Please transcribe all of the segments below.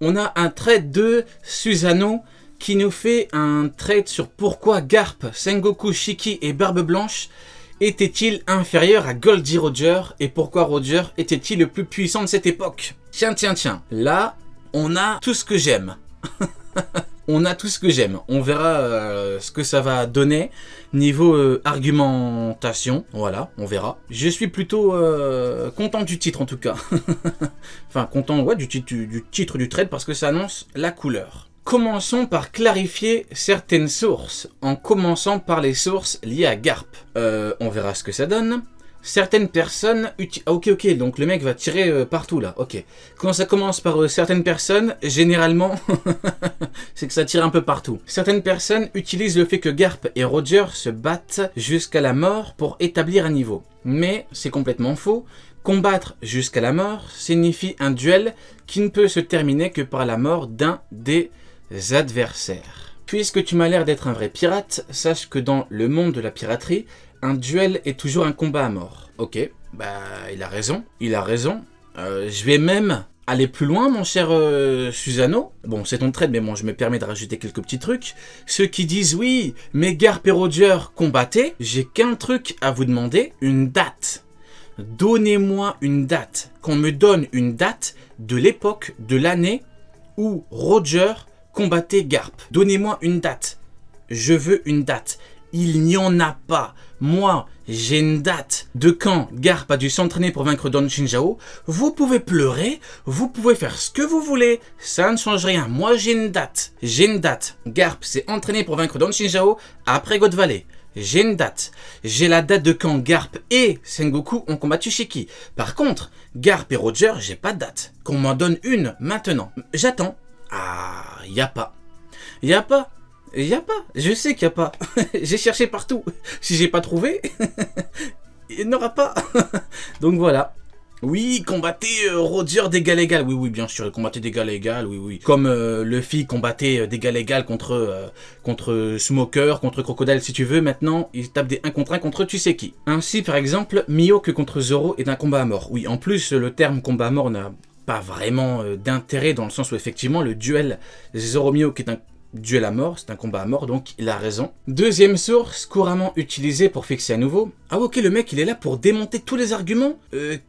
On a un trade de Susanoo qui nous fait un trade sur pourquoi Garp, Sengoku, Shiki et Barbe Blanche était-il inférieur à Goldie Roger et pourquoi Roger était-il le plus puissant de cette époque. Tiens, là, on a tout ce que j'aime. On a tout ce que j'aime. On verra ce que ça va donner niveau argumentation. Voilà, on verra. Je suis plutôt content du titre en tout cas. Enfin, content du titre du trade parce que ça annonce la couleur. Commençons par clarifier certaines sources, en commençant par les sources liées à Garp. On verra ce que ça donne. Certaines personnes... ok, donc le mec va tirer partout là, ok. Quand ça commence par certaines personnes, généralement, c'est que ça tire un peu partout. Certaines personnes utilisent le fait que Garp et Roger se battent jusqu'à la mort pour établir un niveau. Mais c'est complètement faux. Combattre jusqu'à la mort signifie un duel qui ne peut se terminer que par la mort d'un des adversaires. Puisque tu m'as l'air d'être un vrai pirate, sache que dans le monde de la piraterie, un duel est toujours un combat à mort. Ok, bah il a raison. Je vais même aller plus loin, mon cher Susanoo. Bon, c'est ton trade, mais bon, je me permets de rajouter quelques petits trucs. Ceux qui disent oui, mais Garp et Roger combattaient, j'ai qu'un truc à vous demander, une date. Donnez-moi une date. Qu'on me donne une date de l'époque, de l'année où Roger combattait Garp. Donnez-moi une date. Je veux une date. Il n'y en a pas. Moi, j'ai une date de quand Garp a dû s'entraîner pour vaincre Don Shinjao. Vous pouvez pleurer, vous pouvez faire ce que vous voulez, ça ne change rien. Moi, j'ai une date. Garp s'est entraîné pour vaincre Don Shinjao après God Valley. J'ai une date. J'ai la date de quand Garp et Sengoku ont combattu Shiki. Par contre, Garp et Roger, j'ai pas de date. Qu'on m'en donne une maintenant. J'attends. Ah, y a pas. Je sais qu'il y a pas. J'ai cherché partout. Si j'ai pas trouvé, il n'y aura pas. Donc voilà. Oui, combattez Roger d'égal à égal. Oui, bien sûr, combattez d'égal à égal. Oui. Comme Luffy combattait d'égal à égal contre Smoker, contre Crocodile si tu veux. Maintenant, il tape des 1 contre 1 contre tu sais qui. Ainsi, par exemple, Mihawk contre Zoro est un combat à mort. Oui, en plus, le terme combat à mort n'a pas vraiment d'intérêt dans le sens où effectivement le duel Zoro-Mihawk est un duel à mort, c'est un combat à mort, donc il a raison. Deuxième source, couramment utilisée pour fixer à nouveau. Ah ok, le mec il est là pour démonter tous les arguments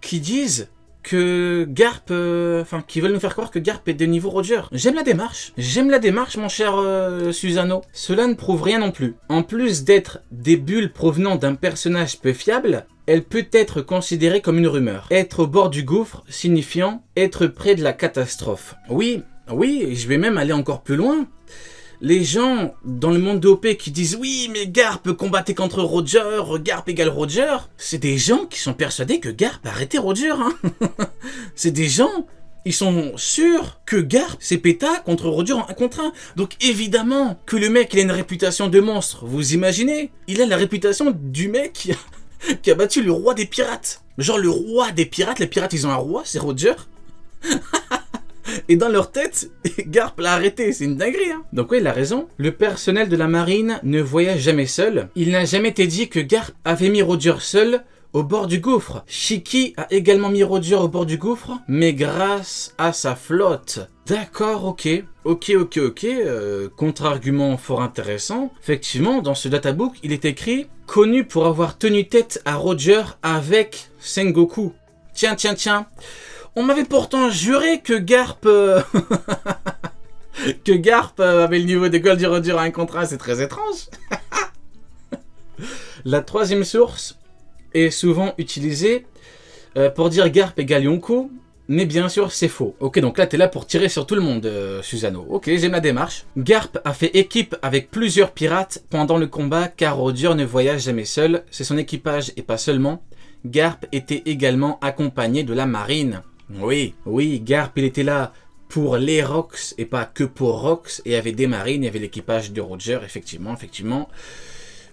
qui disent que Garp, qui veulent nous faire croire que Garp est de niveau Roger. J'aime la démarche mon cher Susanoo. Cela ne prouve rien non plus. En plus d'être des bulles provenant d'un personnage peu fiable, elle peut être considérée comme une rumeur. Être au bord du gouffre signifiant être près de la catastrophe. Oui, je vais même aller encore plus loin. Les gens dans le monde de OP qui disent oui mais Garp combattait contre Roger, Garp égale Roger, c'est des gens qui sont persuadés que Garp a arrêté Roger. C'est des gens, ils sont sûrs que Garp s'est péta contre Roger en 1 contre 1. Donc évidemment que le mec il a une réputation de monstre, vous imaginez? Il a la réputation du mec qui a battu le roi des pirates. Genre le roi des pirates, les pirates ils ont un roi, c'est Roger. Et dans leur tête, Garp l'a arrêté, c'est une dinguerie. Donc oui, il a raison. Le personnel de la marine ne voyage jamais seul. Il n'a jamais été dit que Garp avait mis Roger seul au bord du gouffre. Shiki a également mis Roger au bord du gouffre, mais grâce à sa flotte. D'accord, ok. Contre-argument fort intéressant. Effectivement, dans ce databook, il est écrit « Connu pour avoir tenu tête à Roger avec Sengoku ». Tiens. On m'avait pourtant juré que Garp... que Garp avait le niveau de Goldie Roger à 1 contre 1, c'est très étrange. La troisième source est souvent utilisée pour dire Garp égale Yonko, mais bien sûr c'est faux. Ok, donc là t'es là pour tirer sur tout le monde, Susanoo. Ok, j'aime la démarche. Garp a fait équipe avec plusieurs pirates pendant le combat car Roger ne voyage jamais seul, c'est son équipage et pas seulement. Garp était également accompagné de la marine. Oui, Garp il était là pour les Rocks et pas que pour Rocks, et il y avait des marines, il y avait l'équipage de Roger, effectivement.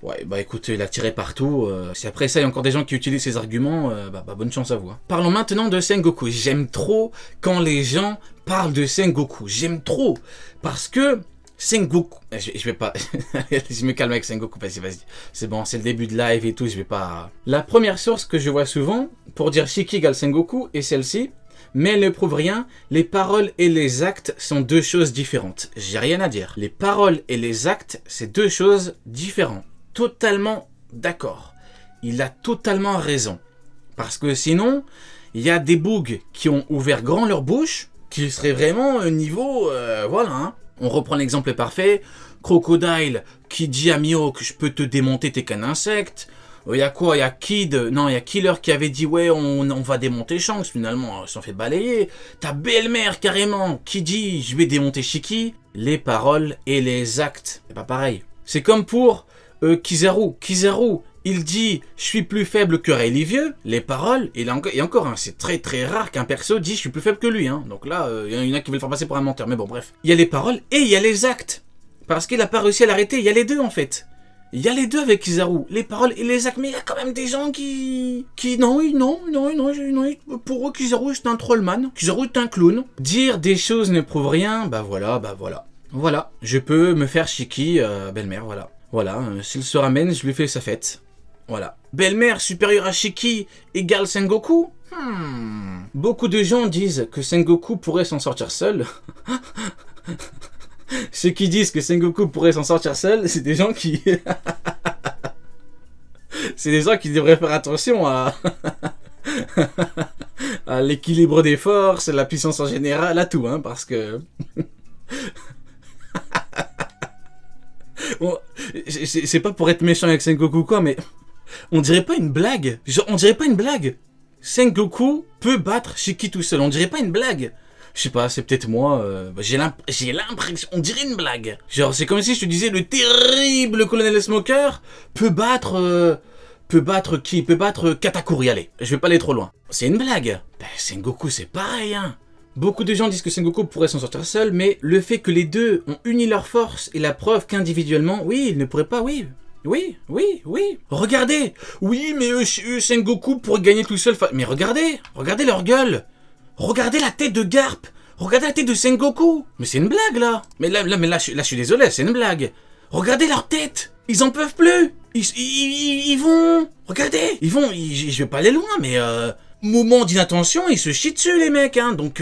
Ouais, bah écoute, il a tiré partout, si après ça il y a encore des gens qui utilisent ces arguments, bonne chance à vous. Parlons maintenant de Sengoku. J'aime trop quand les gens parlent de Sengoku, j'aime trop, parce que Sengoku, je vais pas, je me calme avec Sengoku, vas-y, c'est bon, c'est le début de live et tout, je vais pas... La première source que je vois souvent, pour dire Shiki égale Sengoku, est celle-ci. mais elles ne prouvent rien. Les paroles et les actes sont deux choses différentes. J'ai rien à dire. Les paroles et les actes, c'est deux choses différentes. Totalement d'accord. Il a totalement raison. Parce que sinon, il y a des bougs qui ont ouvert grand leur bouche, qui seraient vraiment niveau... voilà, hein. On reprend l'exemple parfait. Crocodile qui dit à Mio que je peux te démonter, t'es qu'un insecte. Il y a quoi? Il y a Killer qui avait dit ouais, on va démonter Shanks, finalement, s'en fait balayer. T'as Belle-Mère carrément qui dit je vais démonter Shiki. Les paroles et les actes, c'est pas pareil. C'est comme pour Kizaru. Kizaru, il dit je suis plus faible que Rayleigh Vieux. Les paroles, et encore, hein, c'est très très rare qu'un perso dise je suis plus faible que lui. Hein. Donc là, il y en a qui veulent le faire passer pour un menteur, mais bon, bref. Il y a les paroles et il y a les actes. Parce qu'il a pas réussi à l'arrêter, il y a les deux en fait. Il y a les deux avec Kizaru, les paroles et les actes, mais il y a quand même des gens qui... Non, pour eux, Kizaru c'est un trollman, Kizaru c'est un clown. Dire des choses ne prouve rien, bah voilà. Voilà, je peux me faire Shiki, Belle-Mère, voilà. Voilà, s'il se ramène, je lui fais sa fête. Voilà. Belle-Mère supérieure à Shiki égale Sengoku. Beaucoup de gens disent que Sengoku pourrait s'en sortir seul. Ceux qui disent que Sengoku pourrait s'en sortir seul, c'est des gens qui... c'est des gens qui devraient faire attention à... à l'équilibre des forces, la puissance en général, à tout, hein, parce que... Bon, c'est pas pour être méchant avec Sengoku quoi, mais... On dirait pas une blague. Genre, on dirait pas une blague. Sengoku peut battre Shiki tout seul, on dirait pas une blague. Je sais pas, c'est peut-être moi, j'ai l'impression, on dirait une blague. Genre, c'est comme si je te disais, le terrible colonel Smoker peut battre qui? Peut battre Katakuri, allez, je vais pas aller trop loin. C'est une blague. Ben, Sengoku, c'est pareil, hein. Beaucoup de gens disent que Sengoku pourrait s'en sortir seul, mais le fait que les deux ont uni leurs forces est la preuve qu'individuellement, oui, ils ne pourraient pas, oui. Regardez. Oui, mais Sengoku pourrait gagner tout seul. Mais regardez leur gueule. Regardez la tête de Garp. Regardez la tête de Sengoku. Mais c'est une blague, là. Mais là, je suis désolé, c'est une blague. Regardez leur tête. Ils en peuvent plus. Ils vont... Regardez. Je vais pas aller loin, mais... moment d'inattention, ils se chient dessus, les mecs, hein. Donc,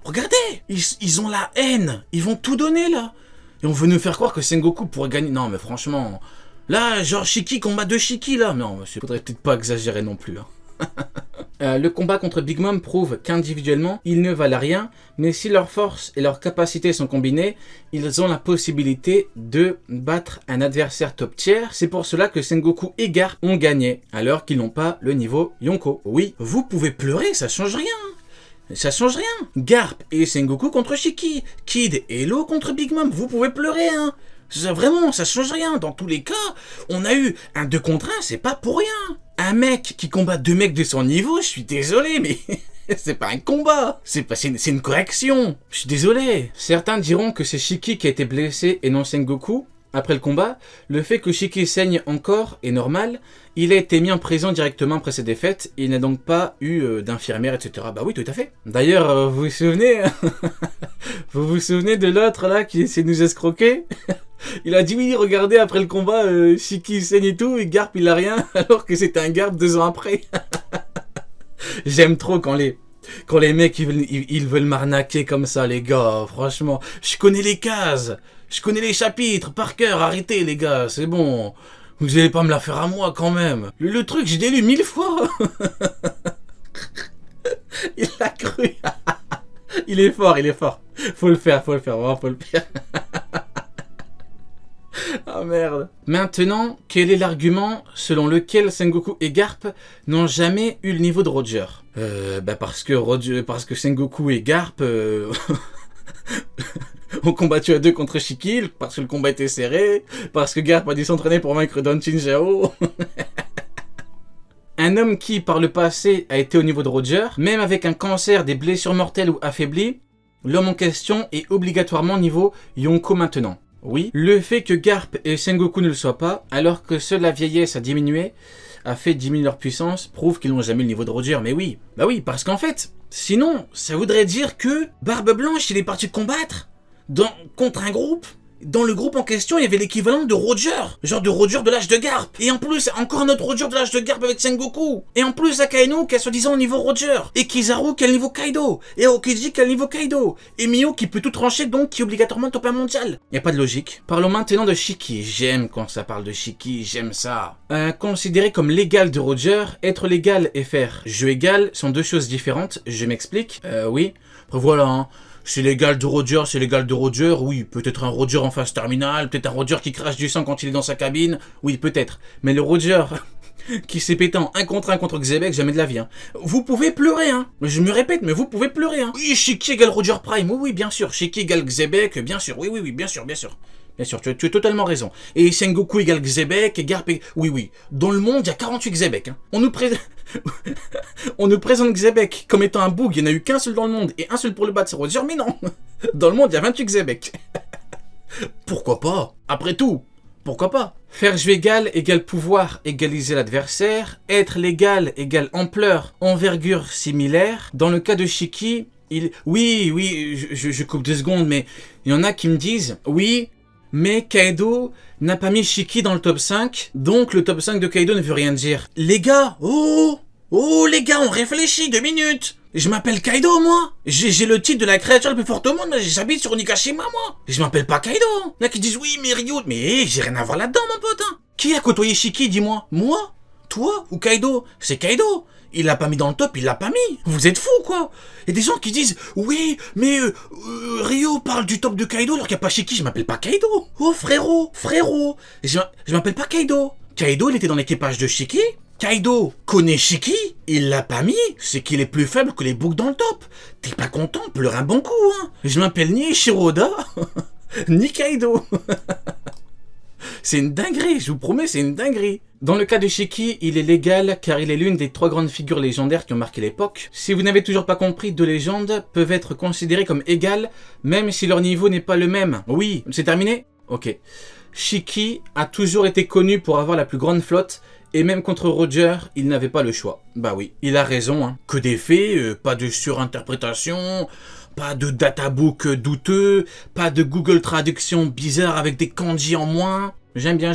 regardez. Ils ont la haine. Ils vont tout donner, là. Et on veut nous faire croire que Sengoku pourrait gagner. Non, mais franchement... Là, genre Shiki combat de Shiki, là. Non, il faudrait peut-être pas exagérer non plus, hein. Le combat contre Big Mom prouve qu'individuellement, ils ne valent rien, mais si leurs forces et leurs capacités sont combinées, ils ont la possibilité de battre un adversaire top tier. C'est pour cela que Sengoku et Garp ont gagné, alors qu'ils n'ont pas le niveau Yonko. Oui, vous pouvez pleurer, ça change rien. Ça change rien. Garp et Sengoku contre Shiki, Kid et Law contre Big Mom, vous pouvez pleurer, hein. Vraiment, ça change rien. Dans tous les cas, on a eu un 2 contre 1, c'est pas pour rien. Un mec qui combat deux mecs de son niveau, je suis désolé, mais c'est pas un combat. C'est une correction. Je suis désolé. Certains diront que c'est Shiki qui a été blessé et non Sengoku. Après le combat, le fait que Shiki saigne encore est normal. Il a été mis en prison directement après ses défaites. Il n'a donc pas eu d'infirmière, etc. Bah oui, tout à fait. D'ailleurs, vous vous souvenez vous vous souvenez de l'autre là qui essaie de nous escroquer? Il a dit oui, regardez, après le combat, Shiki saigne et tout, et Garp il a rien, alors que c'était un Garp 2 ans après. J'aime trop quand les mecs ils veulent m'arnaquer comme ça, les gars, franchement. Je connais les cases, je connais les chapitres par cœur, arrêtez les gars, c'est bon. Vous allez pas me la faire à moi quand même. Le truc, j'ai lu 1000 fois. Il l'a cru. Il est fort. Faut le faire, vraiment, faut le faire. Ah merde. Maintenant, quel est l'argument selon lequel Sengoku et Garp n'ont jamais eu le niveau de Roger? Parce que Sengoku et Garp ont combattu à deux contre Shiki, parce que le combat était serré, parce que Garp a dû s'entraîner pour vaincre Don Chinjao. Un homme qui, par le passé, a été au niveau de Roger, même avec un cancer, des blessures mortelles ou affaibli, l'homme en question est obligatoirement niveau Yonko maintenant. Oui, le fait que Garp et Sengoku ne le soient pas, alors que seule la vieillesse a fait diminuer leur puissance, prouve qu'ils n'ont jamais le niveau de Roger. Mais oui, bah oui, parce qu'en fait, sinon, ça voudrait dire que Barbe Blanche, il est parti combattre contre un groupe dans le groupe en question, il y avait l'équivalent de Roger. Genre de Roger de l'âge de Garp. Et en plus, encore un autre Roger de l'âge de Garp avec Sengoku. Et en plus, Akainu qui a soi-disant au niveau Roger. Et Kizaru qui a le niveau Kaido. Et Aokiji qui a le niveau Kaido. Et Mio qui peut tout trancher donc qui est obligatoirement top 1 mondial. Y a pas de logique. Parlons maintenant de Shiki. J'aime quand ça parle de Shiki, j'aime ça. Considéré comme l'égal de Roger, être l'égal et faire jeu égal sont deux choses différentes. Je m'explique. Oui. Après voilà, hein. C'est l'égal de Roger, c'est l'égal de Roger, oui, peut-être un Roger en phase terminale, peut-être un Roger qui crache du sang quand il est dans sa cabine, oui, peut-être. Mais le Roger qui s'est pété en 1 contre 1 contre Xebec, jamais de la vie. Hein. Vous pouvez pleurer, hein. Je me répète, mais vous pouvez pleurer, hein. Oui, Shiki égale Roger Prime, oui, bien sûr. Shiki égale Xebec, bien sûr, oui, bien sûr. Bien sûr, tu as totalement raison. Et Sengoku égale Xebec, et Garp égale... Oui. Dans le monde, il y a 48 Xebec. Hein. On nous présente Xebec comme étant un boug. Il n'y en a eu qu'un seul dans le monde, et un seul pour le battre, c'est Roger, mais non. Dans le monde, il y a 28 Xebec. Pourquoi pas? Après tout, pourquoi pas? Faire jeu égal égale pouvoir égaliser l'adversaire. Être l'égal égale ampleur, envergure similaire. Dans le cas de Shiki, Oui, je coupe 2 secondes, mais il y en a qui me disent... Oui... Mais Kaido n'a pas mis Shiki dans le top 5, donc le top 5 de Kaido ne veut rien dire. Les gars, les gars, on réfléchit 2 minutes. Je m'appelle Kaido, moi. J'ai le titre de la créature la plus forte au monde, mais j'habite sur Onigashima, moi. Et je m'appelle pas Kaido. Il y en a qui disent, oui, mais Ryo, mais j'ai rien à voir là-dedans, mon pote. Hein. Qui a côtoyé Shiki, dis-moi? Moi? Toi? Ou Kaido? C'est Kaido. Il l'a pas mis dans le top, il l'a pas mis. Vous êtes fous, quoi. Il y a des gens qui disent, oui, mais Ryo parle du top de Kaido alors qu'il n'y a pas Shiki, je m'appelle pas Kaido. Oh, frérot. Je m'appelle pas Kaido. Kaido, il était dans l'équipage de Shiki. Kaido connaît Shiki, il l'a pas mis, c'est qu'il est plus faible que les boucs dans le top. T'es pas content, pleure un bon coup, hein. Je m'appelle ni Shiroda, ni Kaido. C'est une dinguerie, je vous promets, c'est une dinguerie. Dans le cas de Shiki, il est légal car il est l'une des 3 grandes figures légendaires qui ont marqué l'époque. Si vous n'avez toujours pas compris, 2 légendes peuvent être considérées comme égales, même si leur niveau n'est pas le même. Oui, c'est terminé? Ok. Shiki a toujours été connu pour avoir la plus grande flotte, et même contre Roger, il n'avait pas le choix. Bah oui, il a raison, hein. Que des faits, pas de surinterprétation... Pas de databook douteux, pas de Google Traduction bizarre avec des kanji en moins. J'aime bien.